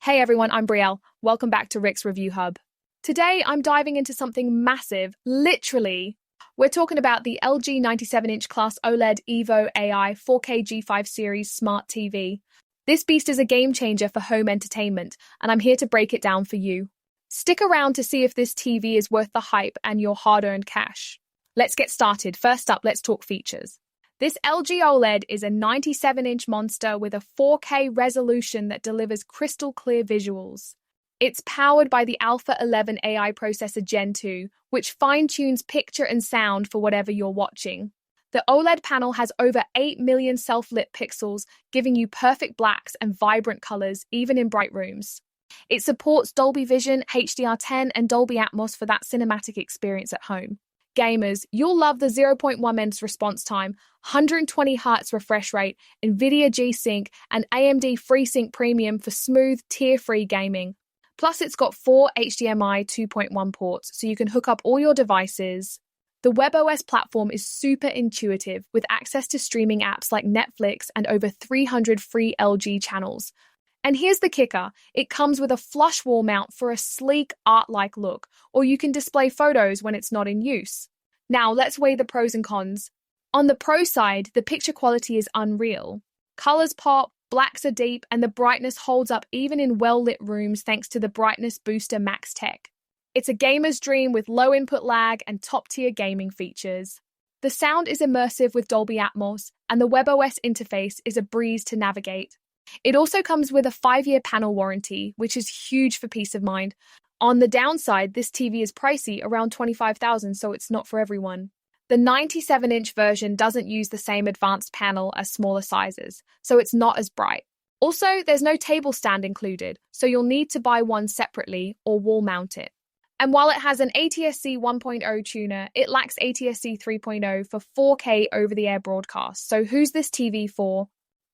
Hey everyone, I'm Brielle. Welcome back to Rick's Review Hub. Today I'm diving into something massive, literally. We're talking about the LG 97-inch class OLED Evo AI 4K G5 series smart TV. This beast is a game changer for home entertainment, and I'm here to break it down for you. Stick around to see if this TV is worth the hype and your hard-earned cash. Let's get started. First up, let's talk features. This LG OLED is a 97-inch monster with a 4K resolution that delivers crystal-clear visuals. It's powered by the Alpha 11 AI processor Gen 2, which fine-tunes picture and sound for whatever you're watching. The OLED panel has over 8 million self-lit pixels, giving you perfect blacks and vibrant colors, even in bright rooms. It supports Dolby Vision, HDR10, and Dolby Atmos for that cinematic experience at home. Gamers, you'll love the 0.1 ms response time, 120Hz refresh rate, NVIDIA G-Sync, and AMD Free Sync Premium for smooth, tear-free gaming. Plus, it's got 4 HDMI 2.1 ports, so you can hook up all your devices. The webOS platform is super intuitive, with access to streaming apps like Netflix and over 300 free LG channels. And here's the kicker, it comes with a flush wall mount for a sleek, art-like look, or you can display photos when it's not in use. Now, let's weigh the pros and cons. On the pro side, the picture quality is unreal. Colors pop, blacks are deep, and the brightness holds up even in well-lit rooms thanks to the Brightness Booster Max tech. It's a gamer's dream with low input lag and top-tier gaming features. The sound is immersive with Dolby Atmos, and the webOS interface is a breeze to navigate. It also comes with a 5-year panel warranty, which is huge for peace of mind. On the downside, this TV is pricey, around $25,000, so it's not for everyone. The 97-inch version doesn't use the same advanced panel as smaller sizes, so it's not as bright. Also, there's no table stand included, so you'll need to buy one separately or wall mount it. And while it has an ATSC 1.0 tuner, it lacks ATSC 3.0 for 4K over-the-air broadcast, so who's this TV for?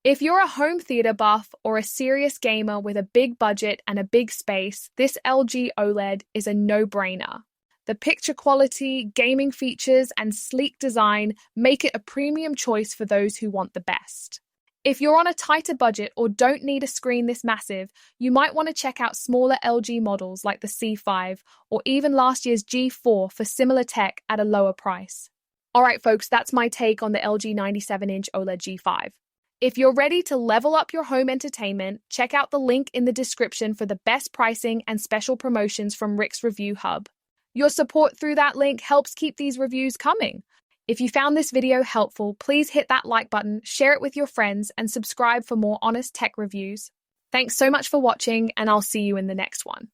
If you're a home theater buff or a serious gamer with a big budget and a big space, this LG OLED is a no-brainer. The picture quality, gaming features, and sleek design make it a premium choice for those who want the best. If you're on a tighter budget or don't need a screen this massive, you might want to check out smaller LG models like the C5 or even last year's G4 for similar tech at a lower price. Alright folks, that's my take on the LG 97-inch OLED G5. If you're ready to level up your home entertainment, check out the link in the description for the best pricing and special promotions from Rick's Review Hub. Your support through that link helps keep these reviews coming. If you found this video helpful, please hit that like button, share it with your friends, and subscribe for more honest tech reviews. Thanks so much for watching, and I'll see you in the next one.